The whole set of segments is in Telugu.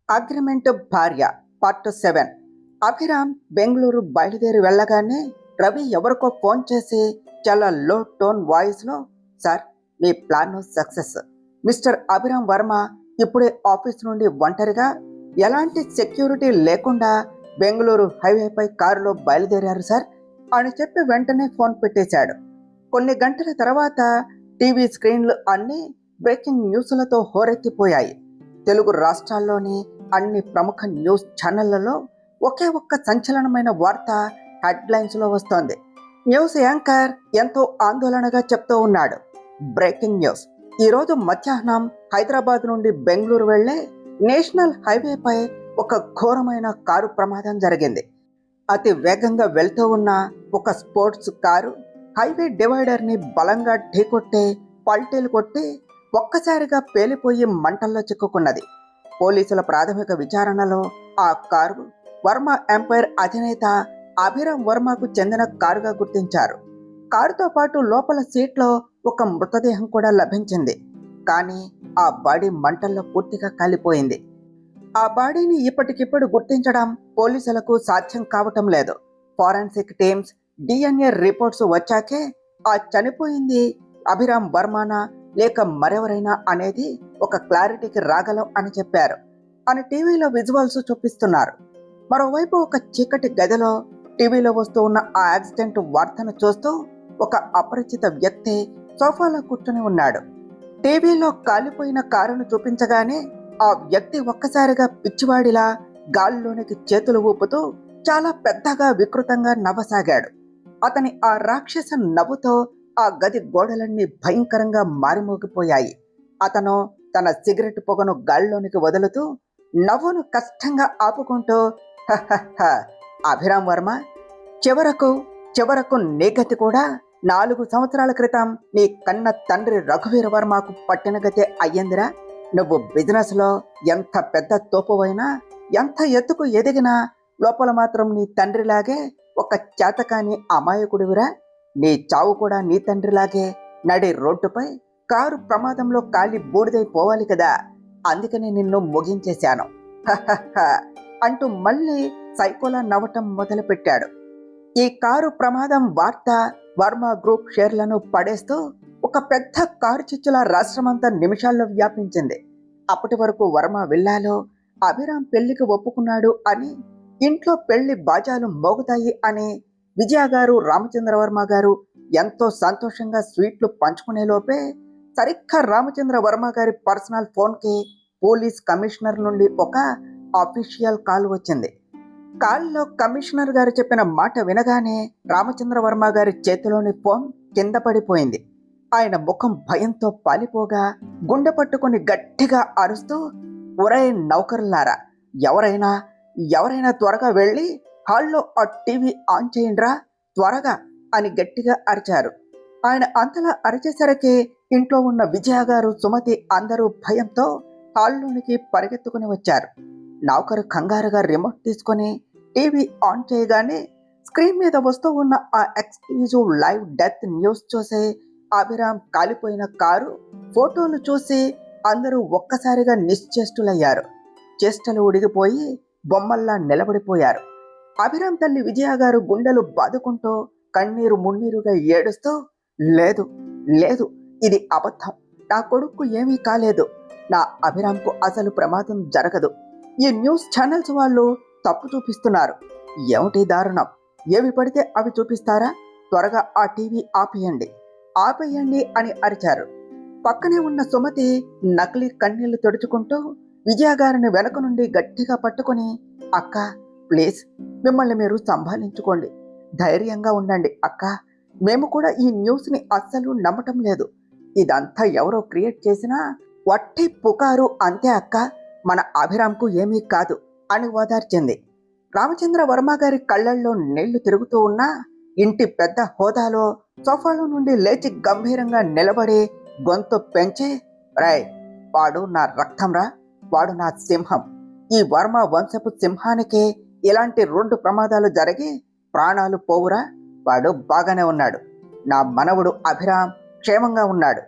అగ్రిమెంట్ భార్య పార్ట్ 7. అభిరామ్ బెంగళూరు బయలుదేరి వెళ్ళగానే రవి ఎవరికో ఫోన్ చేసి చాలా లో టోన్ వాయిస్లో, సార్, మీ plan success. Mister Abhiram Varma ఇప్పుడే ఆఫీస్ నుండి ఒంటరిగా ఎలాంటి సెక్యూరిటీ లేకుండా బెంగళూరు హైవేపై కారులో బయలుదేరారు సార్ అని చెప్పి వెంటనే ఫోన్ పెట్టేశాడు. కొన్ని గంటల తర్వాత టీవీ స్క్రీన్లు అన్నీ బ్రేకింగ్ న్యూస్లతో హోరెత్తిపోయాయి. తెలుగు రాష్ట్రాల్లోని అన్ని ప్రముఖ న్యూస్ ఛానళ్లలో ఒకే ఒక్క సంచలనమైన వార్త హెడ్లైన్స్లో వస్తోంది. న్యూస్ యాంకర్ ఎంతో ఆందోళనగా చెప్తూ ఉన్నాడు. బ్రేకింగ్ న్యూస్, ఈరోజు మధ్యాహ్నం హైదరాబాద్ నుండి బెంగళూరు వెళ్లే నేషనల్ హైవేపై ఒక ఘోరమైన కారు ప్రమాదం జరిగింది. అతి వేగంగా వెళ్తూ ఉన్న ఒక స్పోర్ట్స్ కారు హైవే డివైడర్ని బలంగా ఢీకొట్టి పల్టీలు కొట్టి ఒక్కసారిగా పేలిపోయి మంటల్లో చిక్కుకున్నది. పోలీసుల ప్రాథమిక విచారణలో ఆ కారు వర్మ ఎంపైర్ అధినేత అభిరామ్ వర్మకు చెందిన కారుగా గుర్తించారు. కారుతో పాటు లోపల సీట్లో ఒక మృతదేహం కూడా లభించింది. కానీ ఆ బాడీ మంటల్లో పూర్తిగా కాలిపోయింది. ఆ బాడీని ఇప్పటికిప్పుడు గుర్తించడం పోలీసులకు సాధ్యం కావటం లేదు. ఫారెన్సిక్ టీమ్స్ DNA రిపోర్ట్స్ వచ్చాకే ఆ చనిపోయింది అభిరామ్ వర్మనా లేక మరెవరైనా అనేది ఒక క్లారిటీకి రాగలం అని చెప్పారు అని టీవీలో విజువల్స్ చూపిస్తున్నారు. మరోవైపు ఒక చీకటి గదిలో టీవీలో వస్తూ ఉన్న ఆ యాక్సిడెంట్ వార్తను చూస్తూ ఒక అపరిచిత వ్యక్తి సోఫాలో కూర్చొని ఉన్నాడు. టీవీలో కాలిపోయిన కారును చూపించగానే ఆ వ్యక్తి ఒక్కసారిగా పిచ్చివాడిలా గాల్లోనికి చేతులు ఊపుతూ చాలా పెద్దగా వికృతంగా నవ్వసాగాడు. అతని ఆ రాక్షస నవ్వుతో ఆ గది గోడలన్నీ భయంకరంగా మారిమోగిపోయాయి. అతను తన సిగరెట్ పొగను గాల్లోనికి వదులుతూ నవ్వును కష్టంగా ఆపుకుంటూ, అభిరామ్ వర్మ, చివరకు నీ గతి కూడా 4 సంవత్సరాల క్రితం నీ కన్న తండ్రి రఘువీర వర్మకు పట్టిన గతే అయ్యిందిరా. నువ్వు బిజినెస్లో ఎంత పెద్ద తోపువైనా, ఎంత ఎత్తుకు ఎదిగినా లోపల మాత్రం నీ తండ్రిలాగే ఒక చేతకాని అమాయకుడివిరా. నీ చావు కూడా నీ తండ్రిలాగే నడి రోడ్డుపై కారు ప్రమాదంలో కాలి బూడిదైపోవాలి కదా, అందుకని నిన్ను ముగించేశాను అంటూ మళ్ళీ సైకోలా నవ్వటం మొదలుపెట్టాడు. ఈ కారు ప్రమాదం వార్త వర్మ గ్రూప్ షేర్లను పడేస్తూ ఒక పెద్ద కారు చిచ్చుల రాష్ట్రమంతా నిమిషాల్లో వ్యాపించింది. అప్పటి వరకు వర్మ విల్లాలో అభిరామ్ పెళ్లికి ఒప్పుకున్నాడు అని, ఇంట్లో పెళ్లి బాజాలు మోగుతాయి అని విజయ గారు, రామచంద్రవర్మ గారు ఎంతో సంతోషంగా స్వీట్లు పంచుకునే లోపే సరిగ్గా రామచంద్రవర్మ గారి పర్సనల్ ఫోన్కి పోలీస్ కమిషనర్ నుండి ఒక అఫీషియల్ కాల్ వచ్చింది. కాల్లో కమిషనర్ గారు చెప్పిన మాట వినగానే రామచంద్రవర్మ గారి చేతిలోని ఫోన్ కింద పడిపోయింది. ఆయన ముఖం భయంతో పాలిపోగా గుండె పట్టుకుని గట్టిగా అరుస్తూ, ఒరే నౌకరులారా, ఎవరైనా త్వరగా వెళ్ళి హాల్లో ఆ టీవీ ఆన్ చేయండిరా, త్వరగా అని గట్టిగా అరిచారు. ఆయన అంతలా అరిచేసరికి ఇంట్లో ఉన్న విజయ గారు, సుమతి అందరూ భయంతో హాల్లోనికి పరిగెత్తుకుని వచ్చారు. నౌకరు కంగారుగా రిమోట్ తీసుకొని టీవీ ఆన్ చేయగానే స్క్రీన్ మీద వస్తూ ఉన్న ఆ ఎక్స్క్లూజివ్ లైవ్ డెత్ న్యూస్ చూసి అభిరామ్ కాలిపోయిన కారు ఫోటోలు చూసి అందరూ ఒక్కసారిగా నిశ్చేష్టులయ్యారు. చేష్టలు ఉడిగిపోయి బొమ్మల్లా నిలబడిపోయారు. అభిరామ్ తల్లి విజయ గారు గుండెలు బాదుకుంటూ కన్నీరు మున్నీరుగా ఏడుస్తూ, లేదు లేదు, ఇది అబద్ధం, నా కొడుకు ఏమీ కాలేదు, నా అభిరామ్కు అసలు ప్రమాదం జరగదు, ఈ న్యూస్ ఛానల్స్ వాళ్ళు తప్పు చూపిస్తున్నారు, ఏమిటి దారుణం, ఏవి పడితే అవి చూపిస్తారా, త్వరగా ఆ టీవీ ఆపేయండి అని అరిచారు. పక్కనే ఉన్న సుమతి నకిలీ కన్నీళ్లు తుడుచుకుంటూ విజయ గారిని వెనక నుండి గట్టిగా పట్టుకుని, అక్క ప్లీజ్, మిమ్మల్ని మీరు సంభాలించుకోండి, ధైర్యంగా ఉండండి అక్క, మేము కూడా ఈ న్యూస్ని అస్సలు నమ్మటం లేదు, ఇదంతా ఎవరో క్రియేట్ చేసినా వట్టి పుకారు అంతే అక్క, మన అభిరామ్కు ఏమీ కాదు అని ఓదార్చింది. రామచంద్ర వర్మ గారి కళ్ళల్లో నీళ్లు తిరుగుతూ ఉన్నా ఇంటి పెద్ద హోదాలో సోఫాలో నుండి లేచి గంభీరంగా నిలబడి గొంతు పెంచి, రాయ్, వాడు నా రక్తంరా, వాడు నా సింహం, ఈ వర్మ వంశపు సింహానికి ఇలాంటి 2 ప్రమాదాలు జరిగి ప్రాణాలు పోవురా, వాడు బాగానే ఉన్నాడు, నా మనవుడు అభిరామ్ క్షేమంగా ఉన్నాడు,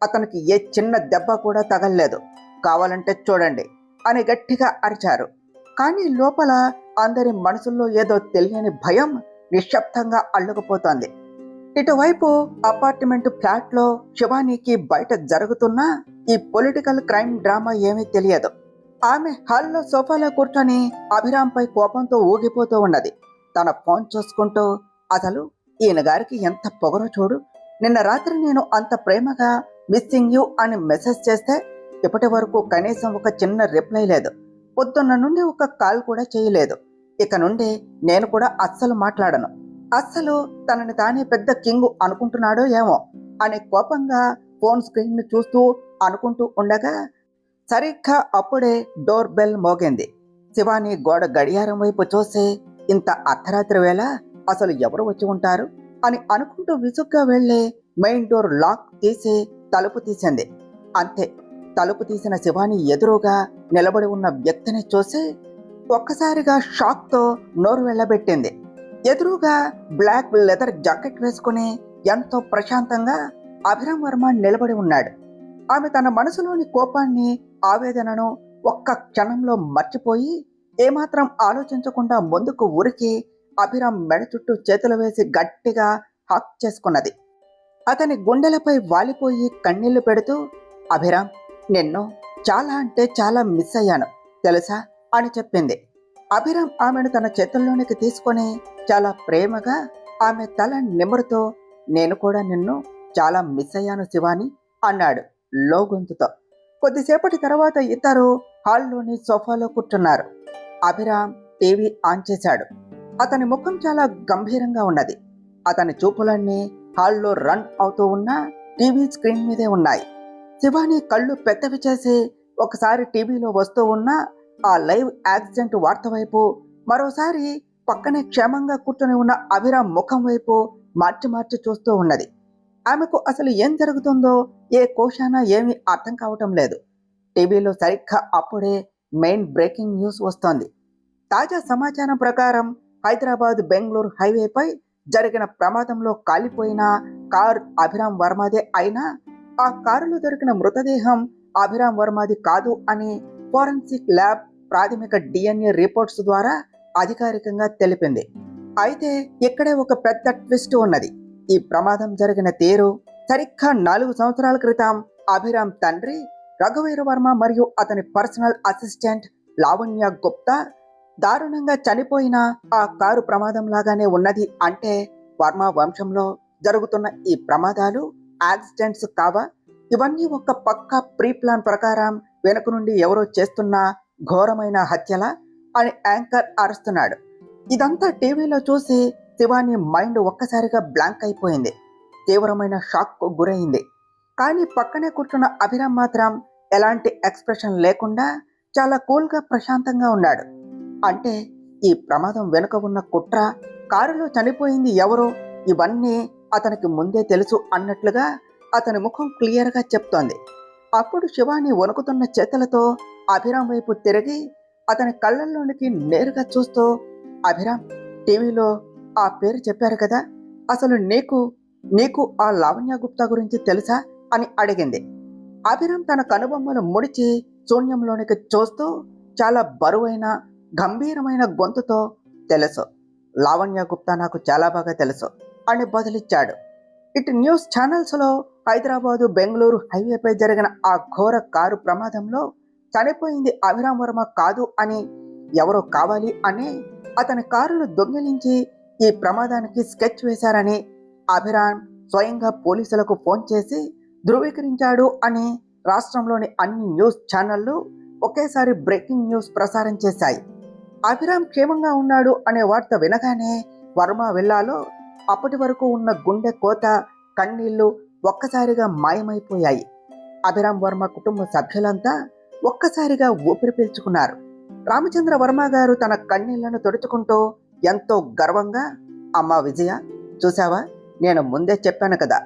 అతనికి ఏ చిన్న దెబ్బ కూడా తగలలేదు, కావాలంటే చూడండి, అని గట్టిగా అరిచారు. కానీ లోపల అందరి మనసుల్లో ఏదో తెలియని భయం నిశ్శబ్దంగా అల్లుకుపోతోంది. ఇటువైపు అపార్ట్మెంట్ ఫ్లాట్ లో శివానీకి బయట జరుగుతున్న ఈ పొలిటికల్ క్రైమ్ డ్రామా ఏమీ తెలియదు. ఆమె హాల్లో సోఫాలో కూర్చొని అభిరామ్ పై కోపంతో ఊగిపోతూ ఉన్నది. తన ఫోన్ చూసుకుంటూ, అసలు ఈయన గారికి ఎంత పొగరో చూడు, నిన్న రాత్రి నేను అంత ప్రేమగా మిస్సింగ్ యూ అని మెసేజ్ చేస్తే ఇప్పటి వరకు కనీసం ఒక చిన్న రిప్లై లేదు. పొద్దున్న నుండి ఒక కాల్ కూడా చేయలేదు. ఇక నుండి నేను కూడా అస్సలు మాట్లాడను. అస్సలు తనని తానే పెద్ద కింగ్ అనుకుంటున్నాడో ఏమో అని కోపంగా ఫోన్ స్క్రీన్ ను చూస్తూ అనుకుంటూ ఉండగా సరిగ్గా అప్పుడే డోర్ బెల్ మోగింది. శివాని గోడ గడియారం వైపు చూసి, ఇంత అర్ధరాత్రి వేళ అసలు ఎవరు వచ్చి ఉంటారు అని అనుకుంటూ విసుగ్గా వెళ్లి మెయిన్ డోర్ లాక్ తీసి తలుపు తీసింది. అంతే, తలుపు తీసిన శివాని ఎదురుగా నిలబడి ఉన్న వ్యక్తిని చూసి ఒక్కసారిగా షాక్ తో నోరు వెళ్ళబెట్టింది. ఎదురుగా బ్లాక్ లెదర్ జాకెట్ వేసుకుని ఎంతో ప్రశాంతంగా అభిరామ్ వర్మ నిలబడి ఉన్నాడు. ఆమె తన మనసులోని కోపాన్ని, ఆవేదనను ఒక్క క్షణంలో మర్చిపోయి ఏమాత్రం ఆలోచించకుండా ముందుకు ఉరికి అభిరామ్ మెడ చుట్టూ చేతులు వేసి గట్టిగా హక్ చేసుకున్నది. అతని గుండెలపై వాలిపోయి కన్నీళ్లు పెడుతూ, అభిరామ్, నిన్ను చాలా అంటే చాలా మిస్ అయ్యాను తెలుసా అని చెప్పింది. అభిరామ్ ఆమెను తన చేతుల్లోనికి తీసుకొని చాలా ప్రేమగా ఆమె తల నిమురుతూ, నేను కూడా నిన్ను చాలా మిస్ అయ్యాను శివాని అన్నాడు లో గొంతుతో. కొద్దిసేపటి తర్వాత ఇద్దరు హాల్లోని సోఫాలో కూర్చున్నారు. అభిరామ్ టీవీ ఆన్ చేశాడు. అతని ముఖం చాలా గంభీరంగా ఉన్నది. అతని చూపులన్నీ హాల్లో రన్ అవుతూ ఉన్న టీవీ స్క్రీన్ మీదే ఉన్నాయి. శివాని కళ్ళు పెద్దవి చేసి ఒకసారి టీవీలో వస్తూ ఉన్న ఆ లైవ్ యాక్సిడెంట్ వార్త వైపు, మరోసారి పక్కనే క్షేమంగా కూర్చొని ఉన్న అభిరామ్ ముఖం వైపు మార్చి మార్చి చూస్తూ ఉన్నది. ఆమెకు అసలు ఏం జరుగుతుందో ఏ కోశానా ఏమీ అర్థం కావటం లేదు. టీవీలో సరిగ్గా అప్పుడే మెయిన్ బ్రేకింగ్ న్యూస్ వస్తోంది. తాజా సమాచారం ప్రకారం హైదరాబాద్ బెంగళూరు హైవేపై జరిగిన ప్రమాదంలో కాలిపోయిన కార్ అభిరామ్ వర్మదే అయినా ఆ కారులో దొరికిన మృతదేహం అభిరామ్ వర్మది కాదు అని ఫోరెన్సిక్ ల్యాబ్ ప్రాథమిక DNA రిపోర్ట్స్ ద్వారా అధికారికంగా తెలిపింది. అయితే ఇక్కడే ఒక పెద్ద ట్విస్ట్ ఉన్నది. ఈ ప్రమాదం జరిగిన తీరు సరిగ్గా 4 సంవత్సరాల క్రితం అభిరామ్ తండ్రి రఘువీర వర్మ మరియు అతని పర్సనల్ అసిస్టెంట్ లావణ్య గుప్తా దారుణంగా చనిపోయిన ఆ కారు ప్రమాదం లాగానే ఉన్నది. అంటే వర్మ వంశంలో జరుగుతున్న ఈ ప్రమాదాలు యాక్సిడెంట్స్ కావా? ఇవన్నీ ఒక పక్కా ప్రీ ప్లాన్ ప్రకారం వెనుక నుండి ఎవరో చేస్తున్న ఘోరమైన హత్యలా అని యాంకర్ అరుస్తున్నాడు. ఇదంతా టీవీలో చూసి శివాని మైండ్ ఒక్కసారిగా బ్లాంక్ అయిపోయింది. తీవ్రమైన షాక్ కు గురైంది. కానీ పక్కనే కూర్చున్న అభిరామ్ మాత్రం ఎలాంటి ఎక్స్ప్రెషన్ లేకుండా చాలా కూల్గా ప్రశాంతంగా ఉన్నాడు. అంటే ఈ ప్రమాదం వెనుక ఉన్న కుట్ర, కారులో చనిపోయింది ఎవరో, ఇవన్నీ అతనికి ముందే తెలుసు అన్నట్లుగా అతని ముఖం క్లియర్గా చెప్తోంది. అప్పుడు శివాని వణుకుతున్న చేతులతో అభిరామ్ వైపు తిరిగి అతని కళ్ళల్లోనికి నేరుగా చూస్తూ, అభిరామ్, టీవీలో ఆ పేరు చెప్పారు కదా, అసలు నీకు ఆ లావణ్య గుప్తా గురించి తెలుసా అని అడిగింది. అభిరామ్ తన కనుబొమ్మలు ముడిచి శూన్యంలోనికి చూస్తూ చాలా బరువైన గంభీరమైన గొంతుతో, తెలుసు, లావణ్య గుప్తా నాకు చాలా బాగా తెలుసు అని బదులిచ్చాడు. ఇటు న్యూస్ ఛానల్స్లో హైదరాబాదు బెంగళూరు హైవేపై జరిగిన ఆ ఘోర కారు ప్రమాదంలో చనిపోయింది అభిరామ్ వర్మ కాదు అని, ఎవరో కావాలి అని అతని కారును దొంగిలించి ఈ ప్రమాదానికి స్కెచ్ వేశారని అభిరామ్ స్వయంగా పోలీసులకు ఫోన్ చేసి ధృవీకరించాడు అని రాష్ట్రంలోని అన్ని న్యూస్ ఛానళ్లు ఒకేసారి బ్రేకింగ్ న్యూస్ ప్రసారం చేశాయి. అభిరామ్ క్షేమంగా ఉన్నాడు అనే వార్త వినగానే వర్మ విల్లాలో అప్పటి వరకు ఉన్న గుండె కోత, కన్నీళ్లు ఒక్కసారిగా మాయమైపోయాయి. అభిరామ్ వర్మ కుటుంబ సభ్యులంతా ఒక్కసారిగా ఊపిరి పీల్చుకున్నారు. రామచంద్ర వర్మ గారు తన కన్నీళ్లను తుడుచుకుంటూ ఎంతో గర్వంగా, అమ్మా విజయ, చూసావా, నేను ముందే చెప్పాను కదా,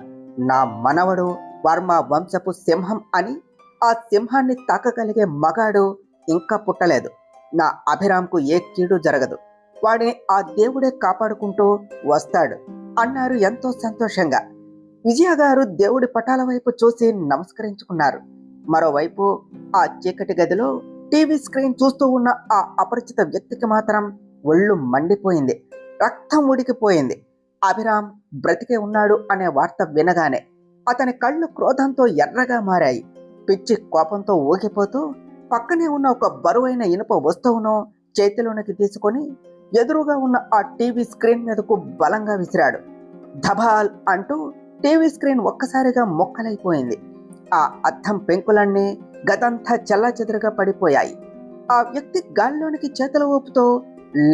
నా మనవడు వర్మ వంశపు సింహం అని. ఆ సింహాన్ని తాకగలిగే మగాడు ఇంకా పుట్టలేదు. నా అభిరామ్కు ఏ కీడు జరగదు. వాడిని ఆ దేవుడే కాపాడుకుంటూ వస్తాడు అన్నారు ఎంతో సంతోషంగా. విజయ గారు దేవుడి పటాల వైపు చూసి నమస్కరించుకున్నారు. మరోవైపు ఆ చీకటి గదిలో టీవీ స్క్రీన్ చూస్తూ ఉన్న ఆ అపరిచిత వ్యక్తికి మాత్రం ఒళ్ళు మండిపోయింది. రక్తం ఉడికిపోయింది. అభిరామ్ బ్రతికే ఉన్నాడు అనే వార్త వినగానే అతని కళ్ళు క్రోధంతో ఎర్రగా మారాయి. పిచ్చి కోపంతో ఊగిపోతూ పక్కనే ఉన్న ఒక బరువైన ఇనుప వస్తువును చేతిలోనికి తీసుకొని ఎదురుగా ఉన్న ఆ టీవీ స్క్రీన్ మీదకు బలంగా విసిరాడు. ధబాల్ అంటూ టీవీ స్క్రీన్ ఒక్కసారిగా మొక్కలైపోయింది. ఆ అద్దం పెంకులన్నీ గదంతా చెల్లాచెదురుగా పడిపోయాయి. ఆ వ్యక్తి గాల్లోనికి చేతులు ఊపుతూ,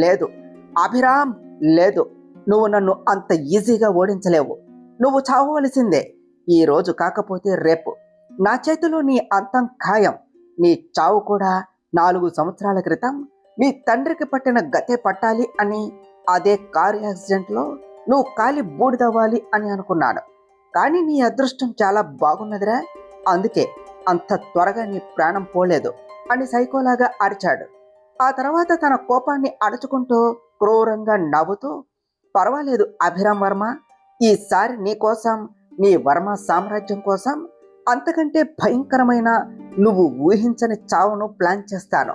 లేదు అభిరామ్, లేదు, నువ్వు నన్ను అంత ఈజీగా ఓడించలేవు. నువ్వు చావవలసిందే. ఈ రోజు కాకపోతే రేపు నా చేతిలో నీ అంతం ఖాయం. నీ చావు కూడా 4 సంవత్సరాల క్రితం నీ తండ్రికి పట్టిన గతే పట్టాలి అని, అదే కారు యాక్సిడెంట్లో నువ్వు కాలి బూడిదవ్వాలి అని అనుకున్నాను. కానీ నీ అదృష్టం చాలా బాగున్నదిరా, అందుకే అంత త్వరగా నీ ప్రాణం పోలేదు అని సైకోలాగా అరిచాడు. ఆ తర్వాత తన కోపాన్ని అడుచుకుంటూ క్రూరంగా నవ్వుతూ, పర్వాలేదు అభిరామ్ వర్మ, ఈసారి నీ కోసం, నీ వర్మ సామ్రాజ్యం కోసం అంతకంటే భయంకరమైన, నువ్వు ఊహించని చావును ప్లాన్ చేస్తాను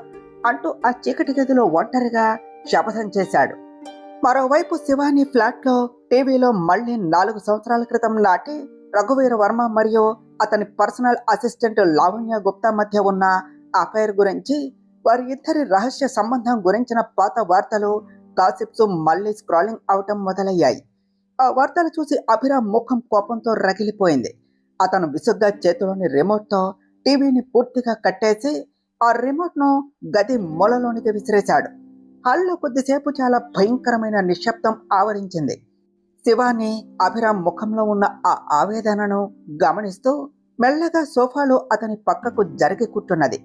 అంటూ ఆ చీకటి గదిలో ఒంటరిగా శపథం చేశాడు. మరోవైపు శివాని ఫ్లాట్లో టీవీలో మళ్ళీ 4 సంవత్సరాల క్రితం నాటి రఘువీర వర్మ మరియు అతని పర్సనల్ అసిస్టెంట్ లావణ్య గుప్తా మధ్య ఉన్న అఫైర్ గురించి, వారి ఇద్దరి రహస్య సంబంధం గురించిన పాత వార్తలు, గాసిప్స్ మళ్ళీ స్క్రాలింగ్ అవటం మొదలయ్యాయి. ఆ వార్తలు చూసి అభిరామ్ ముఖం కోపంతో రగిలిపోయింది. అతను విసుగ్గా చేతిలోని రిమోట్తో టీవీని పూర్తిగా కట్టేసి ఆ రిమోట్ను గది మూలలోనికి విసిరేశాడు. హాల్లో కొద్దిసేపు చాలా భయంకరమైన నిశ్శబ్దం ఆవరించింది. శివాని అభిరామ్ ముఖంలో ఉన్న ఆ ఆవేదనను గమనిస్తూ మెల్లగా సోఫాలో అతని పక్కకు జరిగి కూర్చున్నది.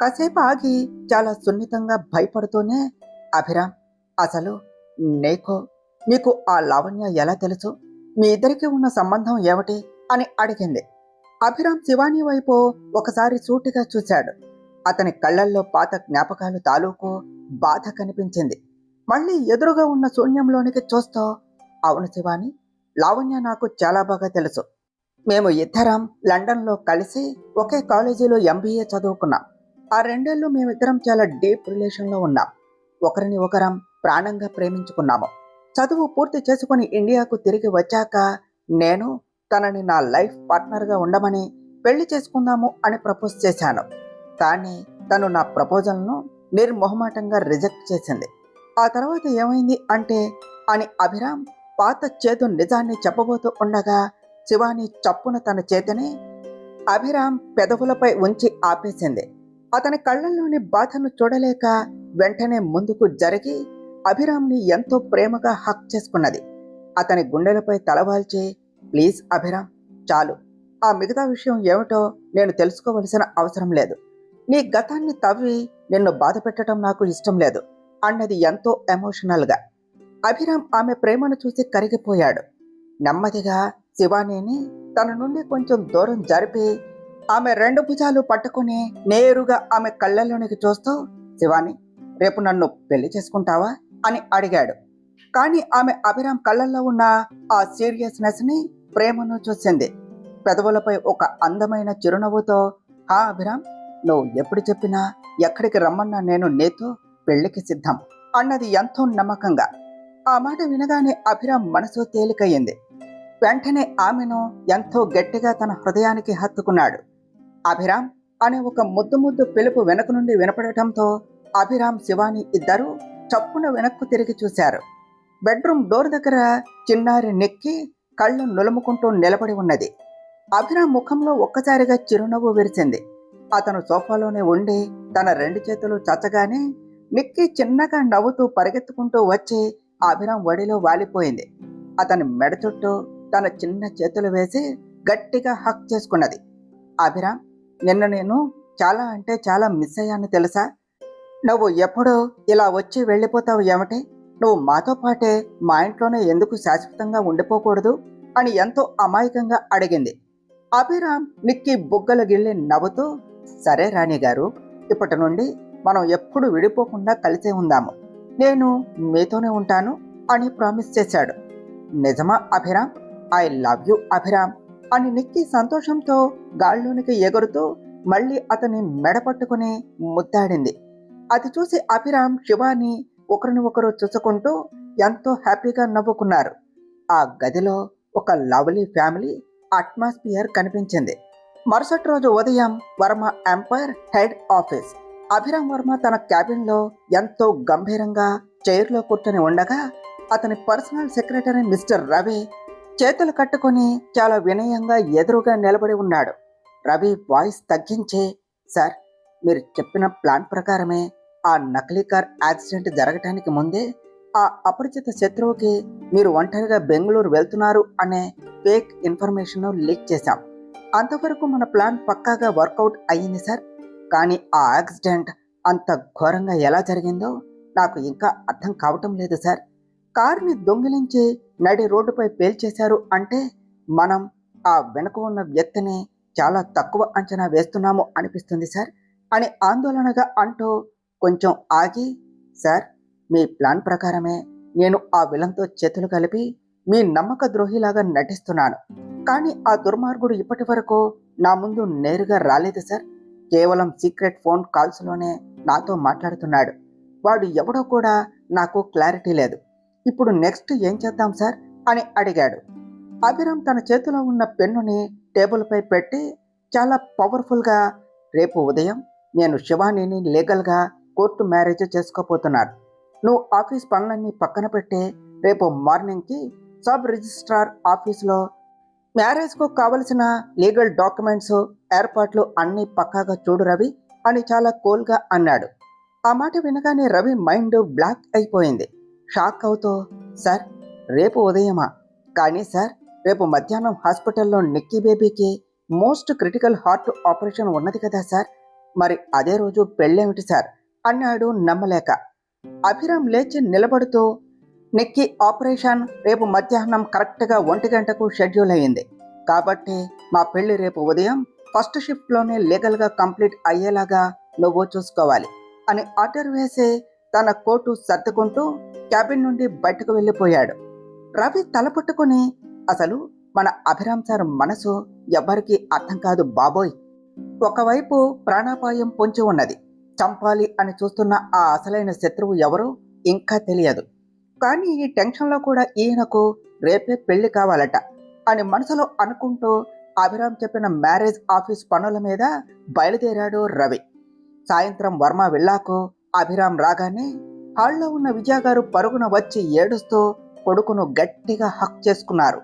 కాసేపు ఆగి చాలా సున్నితంగా భయపడుతూనే, అభిరామ్, అసలు నీకు ఆ లావణ్య ఎలా తెలుసు? మీ ఇద్దరికి ఉన్న సంబంధం ఏమిటి అని అడిగింది. అభిరామ్ శివాని వైపు ఒకసారి సూటిగా చూశాడు. అతని కళ్ళల్లో పాత జ్ఞాపకాలు తాలూకు బాధ కనిపించింది. మళ్ళీ ఎదురుగా ఉన్న శూన్యంలోనికి చూస్తూ, అవును శివాని, లావణ్య నాకు చాలా బాగా తెలుసు. మేము ఇద్దరం లండన్లో కలిసి ఒకే కాలేజీలో MBA చదువుకున్నాం. ఆ 2 ఏళ్ళు మేమిద్దరం చాలా డీప్ రిలేషన్లో ఉన్నాం. ఒకరిని ఒకరం ప్రాణంగా ప్రేమించుకున్నాము. చదువు పూర్తి చేసుకుని ఇండియాకు తిరిగి వచ్చాక నేను తనని నా లైఫ్ పార్ట్నర్గా ఉండమని, పెళ్లి చేసుకుందాము అని ప్రపోజ్ చేశాను. కానీ తను నా ప్రపోజల్ను నిర్మొహమాటంగా రిజెక్ట్ చేసింది. ఆ తర్వాత ఏమైంది అంటే అని అభిరామ్ పాత చేదు నిజాన్ని చెప్పబోతూ ఉండగా శివాని చప్పున తన చేతిని అభిరామ్ పెదవులపై ఉంచి ఆపేసింది. అతని కళ్ళల్లోని బాధను చూడలేక వెంటనే ముందుకు జరిగి అభిరామ్ని ఎంతో ప్రేమగా హక్ చేసుకున్నది. అతని గుండెలపై తలవాల్చి, ప్లీజ్ అభిరామ్, చాలు. ఆ మిగతా విషయం ఏమిటో నేను తెలుసుకోవలసిన అవసరం లేదు. నీ గతాన్ని తవ్వి నిన్ను బాధ పెట్టడం నాకు ఇష్టం లేదు అన్నది ఎంతో ఎమోషనల్గా. అభిరామ్ ఆమె ప్రేమను చూసి కరిగిపోయాడు. నెమ్మదిగా శివానీని తన నుండి కొంచెం దూరం జరిపి ఆమె 2 భుజాలు పట్టుకుని నేరుగా ఆమె కళ్ళల్లోనికి చూస్తూ, శివాని, రేపు నన్ను పెళ్లి చేసుకుంటావా అని అడిగాడు. కానీ ఆమె అభిరామ్ కళ్ళల్లో ఉన్న ఆ సీరియస్నెస్ని, ప్రేమను చూసింది. పెదవులపై ఒక అందమైన చిరునవ్వుతో, హా అభిరామ్, నువ్వు ఎప్పుడు చెప్పినా, ఎక్కడికి రమ్మన్నా నేను నీతో పెళ్లికి సిద్ధం అన్నది ఎంతో నమ్మకంగా. ఆ మాట వినగానే అభిరామ్ మనసు తేలికయ్యింది. వెంటనే ఆమెను ఎంతో గట్టిగా తన హృదయానికి హత్తుకున్నాడు. అభిరామ్ అనే ఒక ముద్దు పిలుపు వెనక నుండి వినపడటంతో అభిరామ్ శివాని ఇద్దరూ చప్పున వెనక్కు తిరిగి చూశారు. బెడ్రూమ్ డోర్ దగ్గర చిన్నారి నిక్కి కళ్ళు నులుముకుంటూ నిలబడి ఉన్నది. అభిరామ్ ముఖంలో ఒక్కసారిగా చిరునవ్వు విరిచింది. అతను సోఫాలోనే ఉండి తన 2 చేతులు చచ్చగానే నిక్కి చిన్నగా నవ్వుతూ పరిగెత్తుకుంటూ వచ్చి అభిరామ్ వడిలో వాలిపోయింది. అతని మెడ చుట్టూ తన చిన్న చేతులు వేసి గట్టిగా హక్ చేసుకున్నది. అభిరామ్, నిన్న నేను చాలా అంటే చాలా మిస్ అయ్యాను తెలుసా? నువ్వు ఎప్పుడూ ఇలా వచ్చి వెళ్ళిపోతావు ఏమిటి? నువ్వు మాతో పాటే మా ఇంట్లోనే ఎందుకు శాశ్వతంగా ఉండిపోకూడదు అని ఎంతో అమాయకంగా అడిగింది. అభిరామ్ నిక్కి బుగ్గల గిల్లి నవ్వుతూ, సరే రాణి గారు, ఇప్పటి నుండి మనం ఎప్పుడు విడిపోకుండా కలిసే ఉందాము. నేను మీతోనే ఉంటాను అని ప్రామిస్ చేశాడు. నిజమా Abhiram? I love you Abhiram అని నిక్కి సంతోషంతో గాల్లోనికి ఎగురుతూ మళ్ళీ అతని మెడ పట్టుకుని ముద్దాడింది. అది చూసి అభిరామ్, శివాని ఒకరిని ఒకరు చూసుకుంటూ ఎంతో హ్యాపీగా నవ్వుకున్నారు. ఆ గదిలో ఒక లవ్లీ ఫ్యామిలీ అట్మాస్ఫియర్ కనిపించింది. మరుసటి రోజు ఉదయం Varma empire head office. Abhiram Varma తన క్యాబిన్లో ఎంతో గంభీరంగా చైర్లో కూర్చొని ఉండగా అతని పర్సనల్ సెక్రటరీ మిస్టర్ రవి చేతులు కట్టుకొని చాలా వినయంగా ఎదురుగా నిలబడి ఉన్నాడు. రవి వాయిస్ తగ్గించి, సార్, మీరు చెప్పిన ప్లాన్ ప్రకారమే ఆ నకిలీ కార్ యాక్సిడెంట్ జరగటానికి ముందే ఆ అపరిచిత శత్రువుకి మీరు ఒంటరిగా బెంగళూరు వెళ్తున్నారు అనే ఫేక్ ఇన్ఫర్మేషన్ లీక్ చేశాం. అంతవరకు మన ప్లాన్ పక్కాగా వర్కౌట్ అయ్యింది సార్. కానీ ఆ యాక్సిడెంట్ అంత ఘోరంగా ఎలా జరిగిందో నాకు ఇంకా అర్థం కావటం లేదు సార్. కారుని దొంగిలించి నడి రోడ్డుపై పేల్చేశారు అంటే మనం ఆ వెనుక ఉన్న వ్యక్తిని చాలా తక్కువ అంచనా వేస్తున్నాము అనిపిస్తుంది సార్ అని ఆందోళనగా అంటూ కొంచెం ఆగి, సార్, మీ ప్లాన్ ప్రకారమే నేను ఆ విలన్తో చేతులు కలిపి మీ నమ్మక ద్రోహిలాగా నటిస్తున్నాను. కానీ ఆ దుర్మార్గుడు ఇప్పటి వరకు నా ముందు నేరుగా రాలేదు సార్. కేవలం సీక్రెట్ ఫోన్ కాల్స్లోనే నాతో మాట్లాడుతున్నాడు. వాడు ఎవడో కూడా నాకు క్లారిటీ లేదు. ఇప్పుడు నెక్స్ట్ ఏం చేద్దాం సార్ అని అడిగాడు. అభిరామ్ తన చేతిలో ఉన్న పెన్నుని టేబుల్పై పెట్టి చాలా పవర్ఫుల్గా, రేపు ఉదయం నేను శివానీని లీగల్గా కోర్టు మ్యారేజ్ చేసుకోపోతున్నాను. నువ్వు ఆఫీస్ పనులన్నీ పక్కన పెట్టి రేపు మార్నింగ్కి సబ్ రిజిస్ట్రార్ ఆఫీస్లో మ్యారేజ్కు కావలసిన లీగల్ డాక్యుమెంట్స్, ఏర్పాట్లు అన్నీ పక్కాగా చూడు రవి అని చాలా కూల్గా అన్నాడు. ఆ మాట వినగానే రవి మైండ్ బ్లాక్ అయిపోయింది. షాక్ అవుతూ, సార్, రేపు ఉదయమా? కానీ సార్, రేపు మధ్యాహ్నం హాస్పిటల్లో నిక్కీ బేబీకి మోస్ట్ క్రిటికల్ హార్ట్ ఆపరేషన్ ఉన్నది కదా సార్. మరి అదే రోజు పెళ్ళేమిటి సార్ అన్నాడు నమ్మలేక. అభిరామ్ లేచి నిలబడుతూ, నిక్కీ ఆపరేషన్ రేపు మధ్యాహ్నం కరెక్ట్గా 1 గంటకు షెడ్యూల్ అయ్యింది. కాబట్టి మా పెళ్లి రేపు ఉదయం ఫస్ట్ షిఫ్ట్లోనే లీగల్గా కంప్లీట్ అయ్యేలాగా నువ్వు చూసుకోవాలి అని ఆర్డర్ వేసి తన కోటు సర్దుకుంటూ క్యాబిన్ నుండి బయటకు వెళ్ళిపోయాడు. రవి తల పట్టుకుని, అసలు మన అభిరామ్ సార్ మనసు ఎవ్వరికీ అర్థం కాదు బాబోయ్. ఒకవైపు ప్రాణాపాయం పొంచి ఉన్నది. చంపాలి అని చూస్తున్న ఆ అసలైన శత్రువు ఎవరో ఇంకా తెలియదు. కానీ ఈ టెన్షన్లో కూడా ఈయనకు రేపే పెళ్లి కావాలట అని మనసులో అనుకుంటూ అభిరామ్ చెప్పిన మ్యారేజ్ ఆఫీస్ పనుల మీద బయలుదేరాడు రవి. సాయంత్రం వర్మ విల్లాకు అభిరామ్ రాగానే హాల్లో ఉన్న విజయ గారు పరుగున వచ్చి ఏడుస్తూ కొడుకును గట్టిగా హక్ చేసుకున్నారు.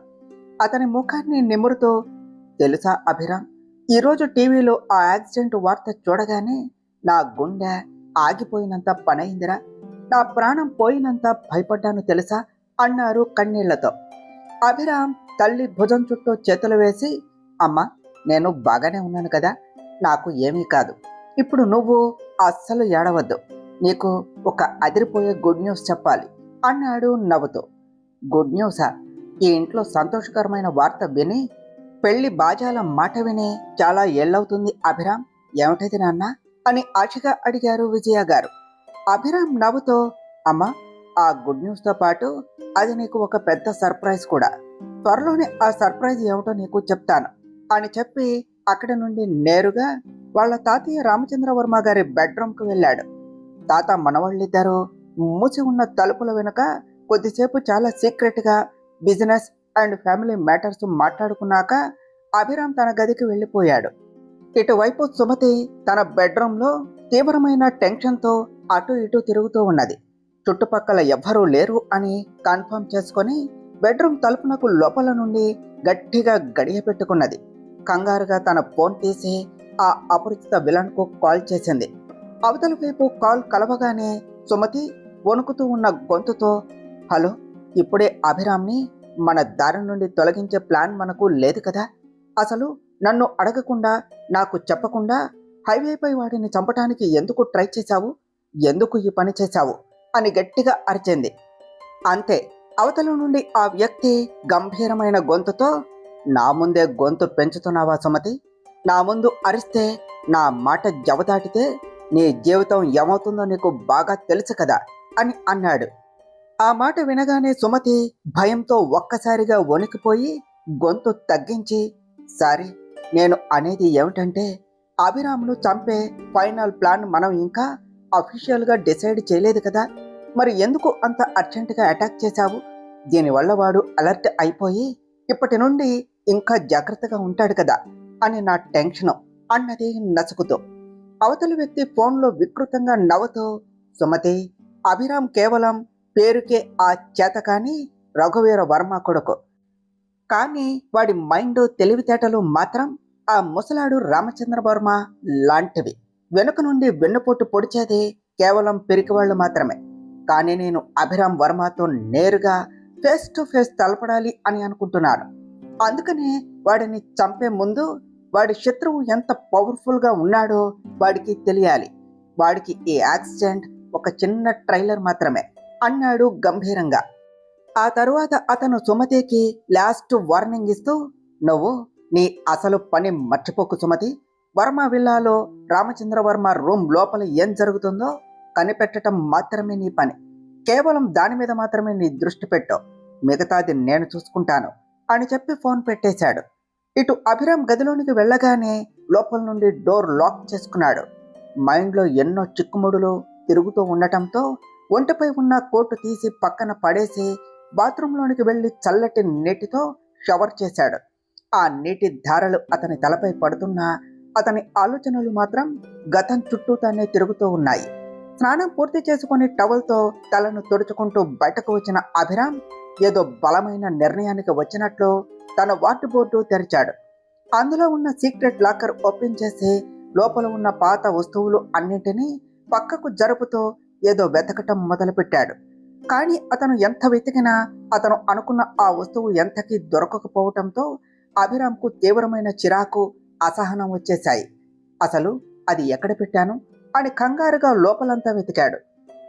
అతని ముఖాన్ని నిమురుతూ, తెలుసా అభిరామ్, ఈరోజు టీవీలో ఆ యాక్సిడెంట్ వార్త చూడగానే నా గుండె ఆగిపోయినంత పనైందిరా. నా ప్రాణం పోయినంత భయపడ్డాను తెలుసా అన్నారు కన్నీళ్లతో. అభిరామ్ తల్లి భుజం చుట్టూ చేతులు వేసి, అమ్మా, నేను బాగానే ఉన్నాను కదా, నాకు ఏమీ కాదు. ఇప్పుడు నువ్వు అస్సలు ఏడవద్దు. నీకు ఒక అదిరిపోయే గుడ్ న్యూస్ చెప్పాలి అన్నాడు నవ్వుతూ. గుడ్ న్యూసా? ఈ ఇంట్లో సంతోషకరమైన వార్త విని, పెళ్లి బాజాల మాట విని చాలా ఏళ్ళవుతుంది అభిరామ్. ఏమిటది నాన్న అని ఆశగా అడిగారు విజయ గారు. అభిరామ్ నవ్వుతో, అమ్మా, ఆ గుడ్ న్యూస్తో పాటు అది నీకు ఒక పెద్ద సర్ప్రైజ్ కూడా. త్వరలోనే ఆ సర్ప్రైజ్ ఏమిటో నీకు చెప్తాను అని చెప్పి అక్కడి నుండి నేరుగా వాళ్ళ తాతయ్య రామచంద్రవర్మ గారి బెడ్రూమ్కి వెళ్ళాడు. తాత మనవాళ్ళిద్దరూ మూసి ఉన్న తలుపుల వెనుక కొద్దిసేపు చాలా సీక్రెట్గా బిజినెస్ అండ్ ఫ్యామిలీ మ్యాటర్స్ మాట్లాడుకున్నాక అభిరామ్ తన గదికి వెళ్ళిపోయాడు. ఇటువైపు సుమతి తన బెడ్రూమ్లో తీవ్రమైన టెన్షన్తో అటు ఇటు తిరుగుతూ ఉన్నది. చుట్టుపక్కల ఎవ్వరూ లేరు అని కన్ఫర్మ్ చేసుకొని బెడ్రూమ్ తలుపునకు లోపల నుండి గట్టిగా గడియ పెట్టుకున్నది. కంగారుగా తన ఫోన్ తీసి ఆ అపరిచిత విలన్కు కాల్ చేసింది. అవతల వైపు కాల్ కలవగానే సుమతి వణుకుతూ ఉన్న గొంతుతో, హలో, ఇప్పుడే అభిరామ్ని మన దారి నుండి తొలగించే ప్లాన్ మనకు లేదు కదా. అసలు నన్ను అడగకుండా, నాకు చెప్పకుండా హైవేపై వాడిని చంపటానికి ఎందుకు ట్రై చేశావు? ఎందుకు ఈ పని చేశావు అని గట్టిగా అరిచింది. అంతే, అవతల నుండి ఆ వ్యక్తి గంభీరమైన గొంతుతో, నా ముందే గొంతు పెంచుతున్నావా సుమతి? నా ముందు అరిస్తే, నా మాట జవదాటితే నీ జీవితం ఏమవుతుందో నీకు బాగా తెలుసు కదా అని అన్నాడు. ఆ మాట వినగానే సుమతి భయంతో ఒక్కసారిగా వణికిపోయి గొంతు తగ్గించి, సారీ, నేను అనేది ఏమిటంటే అభిరామ్ను చంపే ఫైనల్ ప్లాన్ మనం ఇంకా అఫీషియల్గా డిసైడ్ చేయలేదు కదా, మరి ఎందుకు అంత అర్జెంటుగా అటాక్ చేశావు? దీనివల్ల వాడు అలర్ట్ అయిపోయి ఇప్పటి నుండి ఇంకా జాగ్రత్తగా ఉంటాడు కదా అని నా టెన్షను అన్నది నసుకుతూ. అవతలి వ్యక్తి ఫోన్లో వికృతంగా నవ్వుతూ, సుమతి, అభిరామ్ కేవలం పేరుకే ఆ చేతకాని రఘువీర వర్మ కొడుకు, కానీ వాడి మైండ్ తెలివితేటలు మాత్రం ఆ ముసలాడు రామచంద్రవర్మ లాంటివి. వెనుక నుండి వెన్నుపోటు పొడిచేది కేవలం పిరికివాళ్ళు మాత్రమే. కానీ నేను అభిరామ్ వర్మతో నేరుగా ఫేస్ టు ఫేస్ తలపడాలి అని అనుకుంటున్నాను. అందుకనే వాడిని చంపే ముందు వాడి శత్రువు ఎంత పవర్ఫుల్గా ఉన్నాడో వాడికి తెలియాలి. వాడికి ఈ యాక్సిడెంట్ ఒక చిన్న ట్రైలర్ మాత్రమే అన్నాడు గంభీరంగా. ఆ తరువాత అతను సుమతికి లాస్ట్ వార్నింగ్ ఇస్తూ, నువ్వు నీ అసలు పని మర్చిపోకు సుమతి. వర్మ విల్లాలో రామచంద్రవర్మ రూమ్ లోపల ఏం జరుగుతుందో కనిపెట్టడం మాత్రమే నీ పని. కేవలం దాని మీద మాత్రమే నీ దృష్టి పెట్టు, మిగతాది నేను చూసుకుంటాను అని చెప్పి ఫోన్ పెట్టేశాడు. ఇటు అభిరామ్ గదిలోనికి వెళ్ళగానే లోపల నుండి డోర్ లాక్ చేసుకున్నాడు. మైండ్లో ఎన్నో చిక్కుముడులు తిరుగుతూ ఉండటంతో ఒంటిపై ఉన్న కోటు తీసి పక్కన పడేసి బాత్రూంలోనికి వెళ్ళి చల్లటి నీటితో షవర్ చేశాడు. ఆ నీటి ధారలు అతని తలపై పడుతున్నా అతని ఆలోచనలు మాత్రం గతం చుట్టూతానే తిరుగుతూ ఉన్నాయి. స్నానం పూర్తి చేసుకుని టవల్తో తలను తుడుచుకుంటూ బయటకు వచ్చిన అభిరామ్ ఏదో బలమైన నిర్ణయానికి వచ్చినట్లు తన వార్డ్ బోర్డు తెరిచాడు. అందులో ఉన్న సీక్రెట్ లాకర్ ఓపెన్ చేసి లోపల ఉన్న పాత వస్తువులు అన్నింటినీ పక్కకు జరుపుతూ ఏదో వెతకటం మొదలుపెట్టాడు. కానీ అతను ఎంత వెతికినా అతను అనుకున్న ఆ వస్తువు ఎంతకీ దొరకకపోవటంతో అభిరామ్కు తీవ్రమైన చిరాకు, అసహనం వచ్చేశాయి. అసలు అది ఎక్కడ పెట్టాను అని కంగారుగా లోపలంతా వెతికాడు.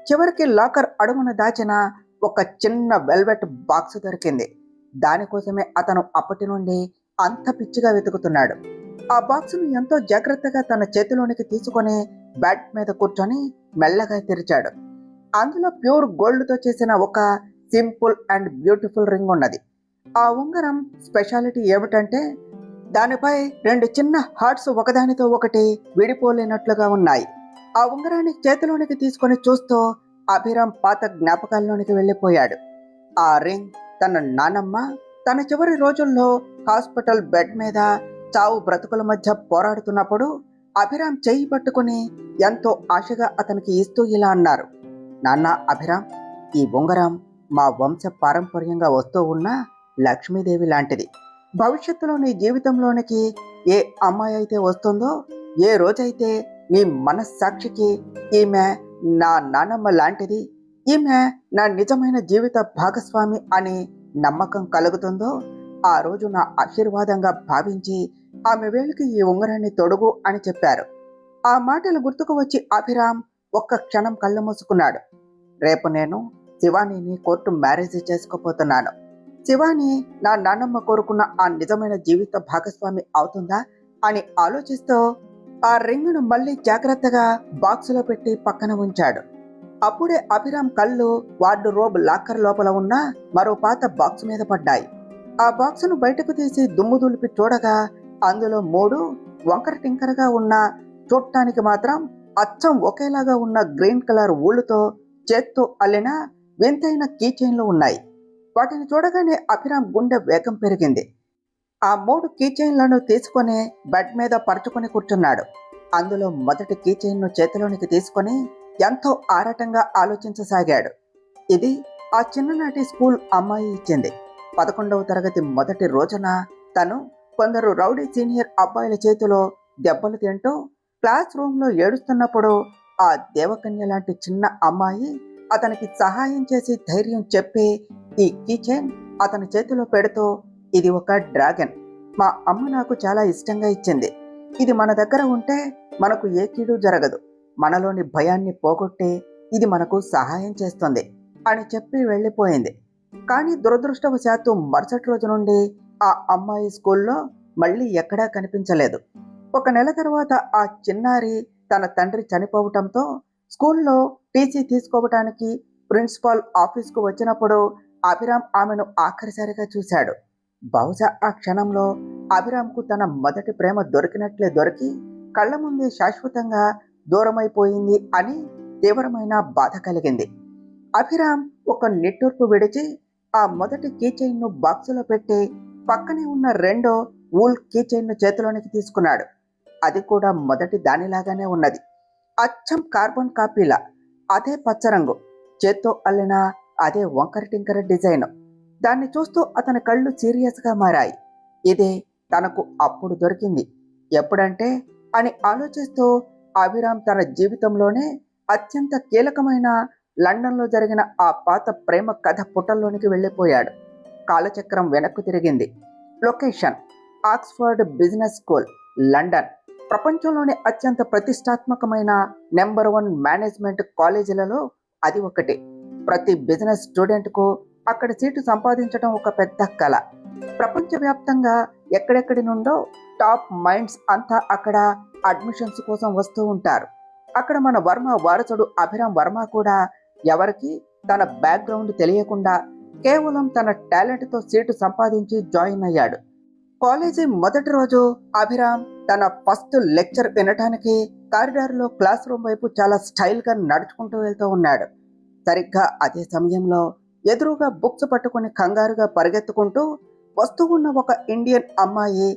చివరికి లాకర్ అడుగున దాచిన ఒక చిన్న వెల్వెట్ బాక్స్ దొరికింది. దానికోసమే అతను అప్పటి నుండి అంత పిచ్చిగా వెతుకుతున్నాడు. ఆ బాక్సును ఎంతో జాగ్రత్తగా తన చేతిలోనికి తీసుకొని బెడ్ మీద కూర్చొని మెల్లగా తెరిచాడు. అందులో ప్యూర్ గోల్డ్తో చేసిన ఒక సింపుల్ అండ్ బ్యూటిఫుల్ రింగ్ ఉన్నది. ఆ ఉంగరం స్పెషాలిటీ ఏమిటంటే దానిపై 2 చిన్న హార్ట్స్ ఒకదానితో ఒకటి విడిపోలేనట్లుగా ఉన్నాయి. ఆ ఉంగరాన్ని చేతిలోనికి తీసుకొని చూస్తూ అభిరామ్ పాత జ్ఞాపకాల్లోనికి వెళ్ళిపోయాడు. ఆ రింగ్ తన నానమ్మ తన చివరి రోజుల్లో హాస్పిటల్ బెడ్ మీద చావు బ్రతుకుల మధ్య పోరాడుతున్నప్పుడు అభిరామ్ చెయ్యి పట్టుకుని ఎంతో ఆశగా అతనికి ఇస్తూ ఇలా అన్నారు, నాన్న అభిరామ్, ఈ ఉంగరం మా వంశ పారంపర్యంగా వస్తూ ఉన్న లక్ష్మీదేవి లాంటిది. భవిష్యత్తులో నీ జీవితంలోనికి ఏ అమ్మాయి అయితే వస్తుందో, ఏ రోజైతే నీ మనస్సాక్షికి ఈమె నా నానమ్మ లాంటిది, ఈమె నా నిజమైన జీవిత భాగస్వామి అని నమ్మకం కలుగుతుందో, ఆ రోజు నా ఆశీర్వాదంగా భావించి ఆమె వేలికి ఈ ఉంగరాన్ని తొడుగు అని చెప్పారు. ఆ మాటలు గుర్తుకు వచ్చి అభిరామ్ ఒక్క క్షణం కళ్ళు మూసుకున్నాడు. రేపు నేను శివానీని కోర్టు మ్యారేజ్ చేసుకోపోతున్నాను. శివాని నా నాన్నమ్మ కోరుకున్న ఆ నిజమైన జీవిత భాగస్వామి అవుతుందా అని ఆలోచిస్తూ ఆ రింగును మళ్ళీ జాగ్రత్తగా బాక్సులో పెట్టి పక్కన ఉంచాడు. అప్పుడే అభిరామ్ కళ్ళు వార్డు రోబ్ లాకర్ లోపల ఉన్న మరో పాత బాక్స్ మీద పడ్డాయి. ఆ బాక్సును బయటకు తీసి దుమ్ము దులిపి చూడగా అందులో 3 వంకర టింకరగా ఉన్న, చూడటానికి మాత్రం అచ్చం ఒకేలాగా ఉన్న గ్రీన్ కలర్ ఊళ్ళుతో చేత్తో అల్లిన వింతైన కీ చైన్లు ఉన్నాయి. వాటిని చూడగానే అభిరామ్ గుండె వేగం పెరిగింది. ఆ 3 కీ చైన్లను తీసుకొని బెడ్ మీద పరుచుకొని కూర్చున్నాడు. అందులో మొదటి కీ చైన్ను చేతిలోనికి తీసుకొని ఎంతో ఆరాటంగా ఆలోచించసాగాడు. ఇది ఆ చిన్ననాటి స్కూల్ అమ్మాయి ఇచ్చింది. 11వ తరగతి మొదటి రోజున తను కొందరు రౌడీ సీనియర్ అబ్బాయిల చేతిలో దెబ్బలు తింటూ క్లాస్ రూమ్లో ఏడుస్తున్నప్పుడు ఆ దేవకన్య లాంటి చిన్న అమ్మాయి అతనికి సహాయం చేసి ధైర్యం చెప్పి ఈ కీ చైన్ అతని చేతిలో పెడుతూ, ఇది ఒక డ్రాగన్, మా అమ్మ నాకు చాలా ఇష్టంగా ఇచ్చింది. ఇది మన దగ్గర ఉంటే మనకు ఏ కీడు జరగదు, మనలోని భయాన్ని పోగొట్టి ఇది మనకు సహాయం చేస్తుంది అని చెప్పి వెళ్ళిపోయింది. కానీ దురదృష్టవశాత్తు మరుసటి రోజు నుండి ఆ అమ్మాయి స్కూల్లో మళ్ళీ ఎక్కడా కనిపించలేదు. 1 నెల తర్వాత ఆ చిన్నారి తన తండ్రి చనిపోవటంతో స్కూల్లో టీసీ తీసుకోవటానికి ప్రిన్సిపాల్ ఆఫీస్కు వచ్చినప్పుడు అభిరామ్ ఆమెను ఆఖరిసారిగా చూశాడు. బహుశా ఆ క్షణంలో అభిరామ్కు తన మొదటి ప్రేమ దొరికినట్లే దొరికి కళ్ళ ముందే శాశ్వతంగా దూరమైపోయింది అని తీవ్రమైన బాధ కలిగింది. అభిరామ్ ఒక నిట్టూర్పు విడిచి ఆ మొదటి కీచైన్ను బాక్సులో పెట్టి పక్కనే ఉన్న రెండో వూల్ కీచైన్ను చేతిలోనికి తీసుకున్నాడు. అది కూడా మొదటి దానిలాగానే ఉన్నది. అచ్చం కార్బన్ కాపీలా, అదే పచ్చరంగు, చేత్తో అల్లిన అదే వంకర టింకర డిజైన్. దాన్ని చూస్తూ అతని కళ్ళు సీరియస్గా మారాయి. ఇదే తనకు అప్పుడు దొరికింది. ఎప్పుడంటే అని ఆలోచిస్తూ అభిరామ్ తన జీవితంలోనే అత్యంత కీలకమైన లండన్లో జరిగిన ఆ పాత ప్రేమ కథ పుటల్లోనికి వెళ్ళిపోయాడు. కాలచక్రం వెనక్కు తిరిగింది. Location Oxford business school, London. ప్రపంచంలోని అత్యంత ప్రతిష్టాత్మకమైన నెంబర్ 1 మేనేజ్మెంట్ కాలేజీలలో అది ఒకటి. ప్రతి బిజినెస్ స్టూడెంట్కు అక్కడ సీటు సంపాదించడం ఒక పెద్ద కళ. ప్రపంచవ్యాప్తంగా ఎక్కడెక్కడి నుండో టాప్ మైండ్స్ అంతా అక్కడ అడ్మిషన్స్ కోసం వస్తూ ఉంటారు. అక్కడ మన వర్మ వారసుడు అభిరామ్ వర్మ కూడా ఎవరికి తన బ్యాక్గ్రౌండ్ తెలియకుండా కేవలం తన టాలెంట్తో సీటు సంపాదించి జాయిన్ అయ్యాడు. కాలేజీ మొదటి రోజు అభిరామ్ తన ఫస్ట్ లెక్చర్ వినటానికి కారిడార్లో క్లాస్ రూమ్ వైపు చాలా స్టైల్గా నడుచుకుంటూ వెళ్తూ ఉన్నాడు. సరిగ్గా అదే సమయంలో ఎదురుగా బుక్స్ పట్టుకుని కంగారుగా పరిగెత్తుకుంటూ వస్తూ ఉన్న ఒక ఇండియన్ అమ్మాయి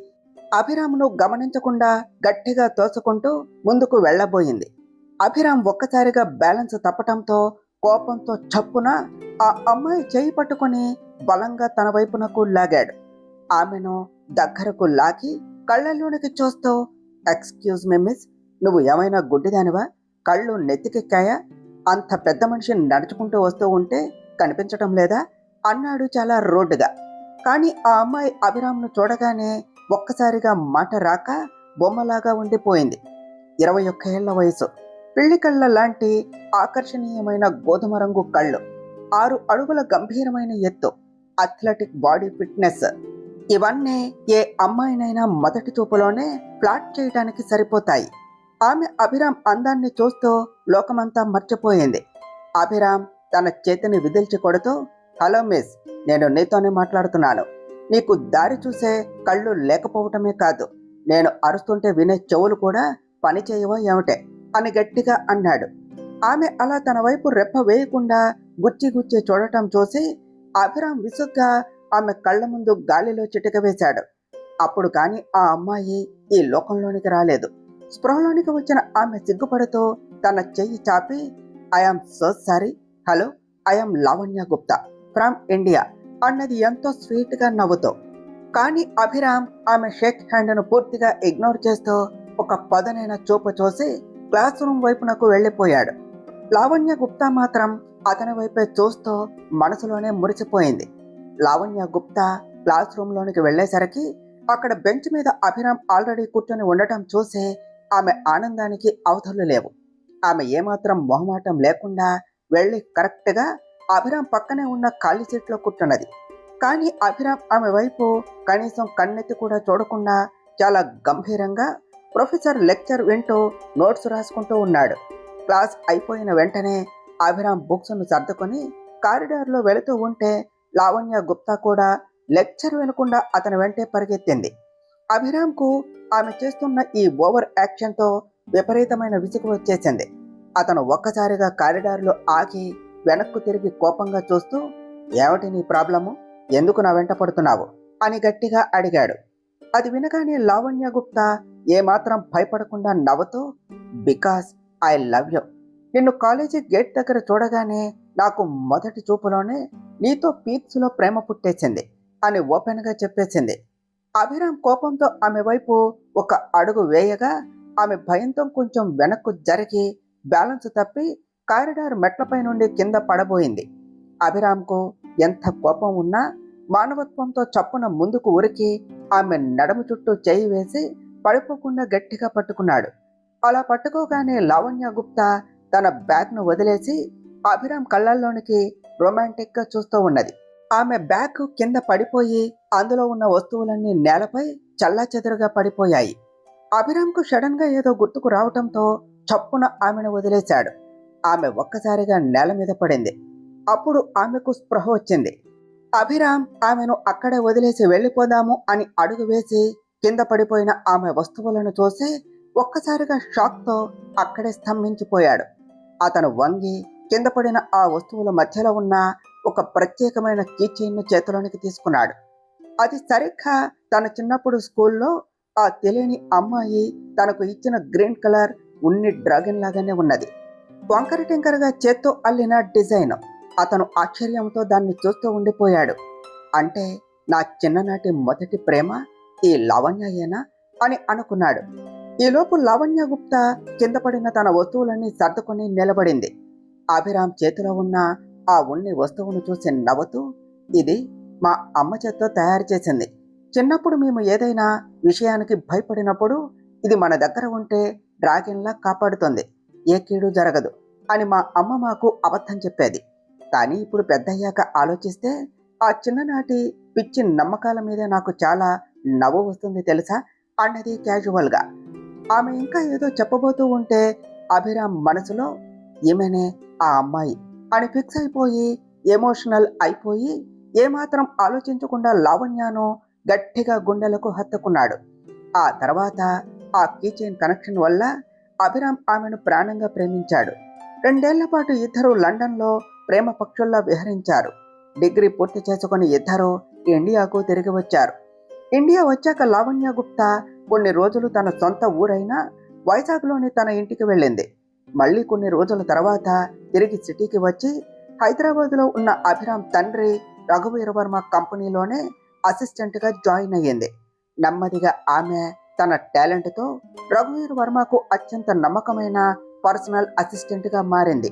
అభిరామ్ను గమనించకుండా గట్టిగా తోసుకుంటూ ముందుకు వెళ్ళబోయింది. అభిరామ్ ఒక్కసారిగా బ్యాలెన్స్ తప్పటంతో కోపంతో చప్పున ఆ అమ్మాయి చేయి పట్టుకుని బలంగా తన వైపునకు లాగాడు. ఆమెను దగ్గరకు లాగి కళ్ళల్లోనికి చూస్తూ, ఎక్స్క్యూజ్ మీ మిస్, నువ్వు ఏమైనా గుడ్డిదానివా? కళ్ళు నెత్తికెక్కాయా? అంత పెద్ద మనిషి నడుచుకుంటూ వస్తూ ఉంటే కనిపించటం లేదా అన్నాడు చాలా రోడ్డుగా. కానీ ఆ అమ్మాయి అభిరామ్ను చూడగానే ఒక్కసారిగా మాట రాక బొమ్మలాగా ఉండిపోయింది. 21 ఏళ్ల వయసు, పిల్లి కళ్ళ లాంటి ఆకర్షణీయమైన గోధుమ రంగు కళ్ళు, 6 అడుగుల గంభీరమైన ఎత్తు, అథ్లెటిక్ బాడీ ఫిట్నెస్, ఇవన్నీ ఏ అమ్మాయినైనా మొదటి చూపులోనే ఫ్లాట్ చేయడానికి సరిపోతాయి. ఆమె అభిరామ్ అందాన్ని చూస్తూ లోకమంతా మర్చిపోయింది. అభిరామ్ తన చేతిని విదిల్చి కొడుతూ, హలో మిస్, నేను నీతోనే మాట్లాడుతున్నాను. నీకు దారి చూసే కళ్ళు లేకపోవటమే కాదు, నేను అరుస్తుంటే వినే చెవులు కూడా పని చేయవో ఏమిటే అని గట్టిగా అన్నాడు. ఆమె అలా తన వైపు రెప్ప వేయకుండా గుచ్చి గుచ్చి చూడటం చూసి అభిరామ్ విసుగ్గా ఆమె కళ్ళ ముందు గాలిలో చిటిక వేశాడు. అప్పుడు కానీ ఆ అమ్మాయి ఈ లోకంలోనికి రాలేదు. స్పృహలోనికి వచ్చిన ఆమె సిగ్గుపడుతూ తన చెయ్యి చాపి, I am so sorry, hello, I am Lavanya Gupta from India అన్నది ఎంతో స్వీట్గా నవ్వుతూ. కానీ అభిరామ్ ఆమె షేక్ హ్యాండ్ను పూర్తిగా ఇగ్నోర్ చేస్తూ ఒక పదునైన చూపు చూసి క్లాస్ రూమ్ వైపునకు వెళ్ళిపోయాడు. లావణ్య గుప్తా మాత్రం అతని వైపే చూస్తూ మనసులోనే మురిసిపోయింది. లావణ్య గుప్తా క్లాస్ రూమ్లోనికి వెళ్ళేసరికి అక్కడ బెంచ్ మీద అభిరామ్ ఆల్రెడీ కూర్చొని ఉండటం చూసి ఆమె ఆనందానికి అవధులు లేవు. ఆమె ఏమాత్రం మొహమాటం లేకుండా వెళ్ళి కరెక్ట్గా అభిరామ్ పక్కనే ఉన్న ఖాళీ సీట్లో కూర్చున్నది. కానీ అభిరామ్ ఆమె వైపు కనీసం కన్నెత్తి కూడా చూడకుండా చాలా గంభీరంగా ప్రొఫెసర్ లెక్చర్ వింటూ నోట్స్ రాసుకుంటూ ఉన్నాడు. క్లాస్ అయిపోయిన వెంటనే అభిరామ్ బుక్స్ను సర్దుకొని కారిడార్లో వెళుతూ ఉంటే లావణ్య గుప్తా కూడా లెక్చర్ వినకుండా అతని వెంటే పరిగెత్తింది. అభిరామ్కు ఆమె చేస్తున్న ఈ ఓవర్ యాక్షన్తో విపరీతమైన విసుగు వచ్చేసింది. అతను ఒక్కసారిగా కారిడార్లో ఆగి వెనక్కు తిరిగి కోపంగా చూస్తూ, ఏమిటి నీ ప్రాబ్లము? ఎందుకు నా వెంట పడుతున్నావు అని గట్టిగా అడిగాడు. అది వినగానే లావణ్య గుప్తా ఏమాత్రం భయపడకుండా నవ్వుతూ, బికాస్ ఐ లవ్ యూ. నిన్ను కాలేజీ గేట్ దగ్గర చూడగానే నాకు మొదటి చూపులోనే నీతో పీప్స్లో ప్రేమ పుట్టేసింది అని ఓపెన్గా చెప్పేసింది. అభిరామ్ కోపంతో ఆమె వైపు ఒక అడుగు వేయగా ఆమె భయంతో కొంచెం వెనక్కు జరిగి బ్యాలెన్స్ తప్పి కారిడార్ మెట్లపై నుండి కింద పడబోయింది. అభిరామ్కు ఎంత కోపం ఉన్నా మానవత్వంతో చప్పున ముందుకు ఉరికి ఆమె నడుము చుట్టూ చేయి వేసి పడిపోకుండా గట్టిగా పట్టుకున్నాడు. అలా పట్టుకోగానే లావణ్య గుప్తా తన బ్యాగ్ను వదిలేసి అభిరామ్ కళ్ళల్లోనికి రొమాంటిక్గా చూస్తూ ఉన్నది. ఆమె బ్యాగ్ కింద పడిపోయి అందులో ఉన్న వస్తువులన్నీ నేలపై చల్లాచెదురుగా పడిపోయాయి. అభిరామ్కు సడన్గా ఏదో గుర్తుకు రావటంతో చప్పున ఆమెను వదిలేశాడు. ఆమె ఒక్కసారిగా నేల మీద పడింది. అప్పుడు ఆమెకు స్పృహ వచ్చింది. అభిరామ్ ఆమెను అక్కడే వదిలేసి వెళ్ళిపోదాము అని అడుగు వేసి కింద పడిపోయిన ఆమె వస్తువులను చూసి ఒక్కసారిగా షాక్తో అక్కడే స్తంభించిపోయాడు. అతను వంగి కింద పడిన ఆ వస్తువుల మధ్యలో ఉన్న ఒక ప్రత్యేకమైన కీచైన్ను చేతిలోనికి తీసుకున్నాడు. అది సరిగ్గా తన చిన్నప్పుడు స్కూల్లో ఆ తెలియని అమ్మాయి తనకు ఇచ్చిన గ్రీన్ కలర్ ఉన్ని డ్రాగన్ లాగానే ఉన్నది. వంకర టింకరగా చేత్తో అల్లిన డిజైన్. అతను ఆశ్చర్యంతో దాన్ని చూస్తూ ఉండిపోయాడు. అంటే నా చిన్ననాటి మొదటి ప్రేమ ఈ లావణ్యేనా అని అనుకున్నాడు. ఈలోపు లావణ్య గుప్తా కింద పడిన తన వస్తువులన్నీ సర్దుకొని నిలబడింది. అభిరామ్ చేతిలో ఉన్న ఆ ఉన్ని వస్తువును చూసి నవ్వుతూ, ఇది మా అమ్మ చేత్తో తయారు చేసింది. చిన్నప్పుడు మేము ఏదైనా విషయానికి భయపడినప్పుడు ఇది మన దగ్గర ఉంటే డ్రాగన్లా కాపాడుతుంది, ఏ కీడు జరగదు అని మా అమ్మ మాకు అబద్ధం చెప్పేది. కానీ ఇప్పుడు పెద్దయ్యాక ఆలోచిస్తే ఆ చిన్ననాటి పిచ్చి నమ్మకాల మీద నాకు చాలా నవ్వు వస్తుంది తెలుసా అన్నది క్యాజువల్గా. ఆమె ఇంకా ఏదో చెప్పబోతూ ఉంటే అభిరామ్ మనసులో ఈమెనే ఆ అమ్మాయి అని ఫిక్స్ అయిపోయి ఎమోషనల్ అయిపోయి ఏమాత్రం ఆలోచించకుండా లావణ్యను గట్టిగా గుండెలకు హత్తుకున్నాడు. ఆ తర్వాత ఆ కీచైన్ కనెక్షన్ వల్ల అభిరామ్ ఆమెను ప్రాణంగా ప్రేమించాడు. 2 ఏళ్ల పాటు ఇద్దరు లండన్లో ప్రేమ పక్షుల్లా విహరించారు. డిగ్రీ పూర్తి చేసుకుని ఇద్దరు ఇండియాకు తిరిగి వచ్చారు. ఇండియా వచ్చాక లావణ్య గుప్తా కొన్ని రోజులు తన సొంత ఊరైన వైజాగ్లోని తన ఇంటికి వెళ్ళింది. మళ్ళీ కొన్ని రోజుల తర్వాత తిరిగి సిటీకి వచ్చి హైదరాబాద్లో ఉన్న అభిరామ్ తండ్రి రఘువీర వర్మ కంపెనీలోనే అసిస్టెంట్గా జాయిన్ అయ్యింది. నెమ్మదిగా ఆమె తన టాలెంట్తో రఘువీర వర్మకు అత్యంత నమ్మకమైన పర్సనల్ అసిస్టెంట్గా మారింది.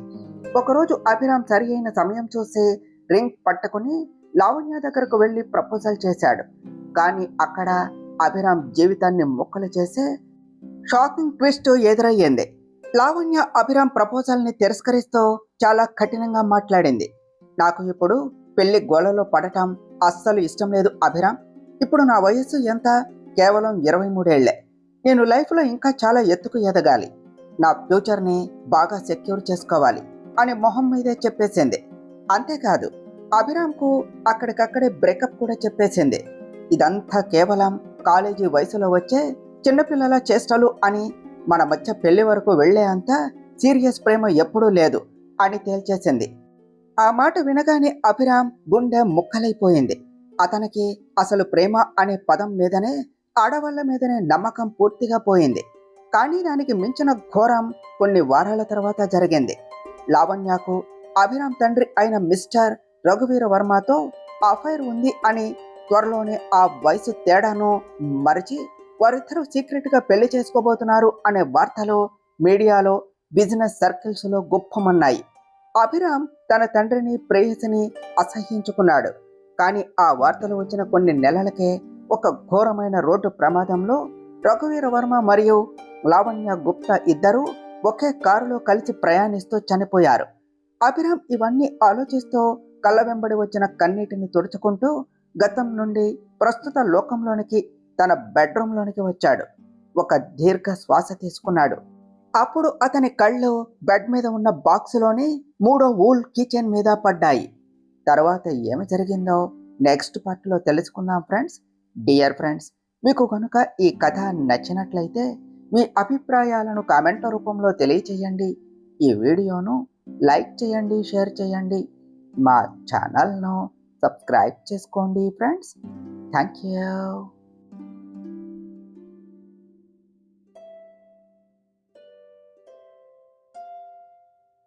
ఒకరోజు అభిరామ్ సరి అయిన సమయం చూసి రింగ్ పట్టుకుని లావణ్య దగ్గరకు వెళ్ళి ప్రపోజల్ చేశాడు. కానీ అక్కడ అభిరామ్ జీవితాన్ని ముక్కలు చేసే షాకింగ్ ట్విస్ట్ ఎదురయ్యింది. లావణ్య అభిరామ్ ప్రపోజల్ని తిరస్కరిస్తూ చాలా కఠినంగా మాట్లాడింది. నాకు ఇప్పుడు పెళ్లి గోలలో పడటం అస్సలు ఇష్టం లేదు అభిరామ్. ఇప్పుడు నా వయస్సు ఎంత? కేవలం 23 ఏళ్లే. నేను లైఫ్లో ఇంకా చాలా ఎత్తుకు ఎదగాలి. నా ఫ్యూచర్ని బాగా సెక్యూర్ చేసుకోవాలి అని మొహం మీదే చెప్పేసింది. అంతేకాదు అభిరామ్కు అక్కడికక్కడే బ్రేకప్ కూడా చెప్పేసింది. ఇదంతా కేవలం కాలేజీ వయసులో వచ్చే చిన్నపిల్లల చేష్టలు అని, మన మధ్య పెళ్లి వరకు వెళ్లే అంత సీరియస్ ప్రేమ ఎప్పుడూ లేదు అని తేల్చేసింది. ఆ మాట వినగానే అభిరామ్ గుండె ముక్కలైపోయింది. అతనికి అసలు ప్రేమ అనే పదం మీదనే, ఆడవాళ్ల మీదనే నమ్మకం పూర్తిగా పోయింది. కానీ దానికి మించిన ఘోరం కొన్ని వారాల తర్వాత జరిగింది. లావణ్యకు అభిరామ్ తండ్రి అయిన మిస్టర్ రఘువీర వర్మతో అఫైర్ ఉంది అని, త్వరలోనే ఆ వయసు తేడాను మరిచి వారిద్దరూ సీక్రెట్గా పెళ్లి చేసుకోబోతున్నారు అనే వార్తలు మీడియాలో, బిజినెస్ సర్కిల్స్లో గుప్పమన్నాయి. అభిరామ్ తన తండ్రిని, ప్రేయసిని అసహ్యించుకున్నాడు. కానీ ఆ వార్తలు వచ్చిన కొన్ని నెలలకే ఒక ఘోరమైన రోడ్డు ప్రమాదంలో రఘువీర వర్మ మరియు లావణ్య గుప్తా ఇద్దరూ ఒకే కారులో కలిసి ప్రయాణిస్తూ చనిపోయారు. అభిరామ్ ఇవన్నీ ఆలోచిస్తూ కళ్ళ వెంబడి వచ్చిన కన్నీటిని తుడుచుకుంటూ గతం నుండి ప్రస్తుత లోకంలోనికి, తన బెడ్రూమ్లోనికి వచ్చాడు. ఒక దీర్ఘ శ్వాస తీసుకున్నాడు. అప్పుడు అతని కళ్ళు బెడ్ మీద ఉన్న బాక్సులోని 3వ వూల్ కిచెన్ మీద పడ్డాయి. తర్వాత ఏమి జరిగిందో నెక్స్ట్ పార్ట్లో తెలుసుకుందాం ఫ్రెండ్స్. డియర్ ఫ్రెండ్స్, మీకు కనుక ఈ కథ నచ్చినట్లయితే మీ అభిప్రాయాలను కామెంట్ల రూపంలో తెలియచేయండి. ఈ వీడియోను లైక్ చేయండి, షేర్ చేయండి. మా ఛానల్ను సబ్స్క్రైబ్ చేసుకోండి ఫ్రెండ్స్. Thank you.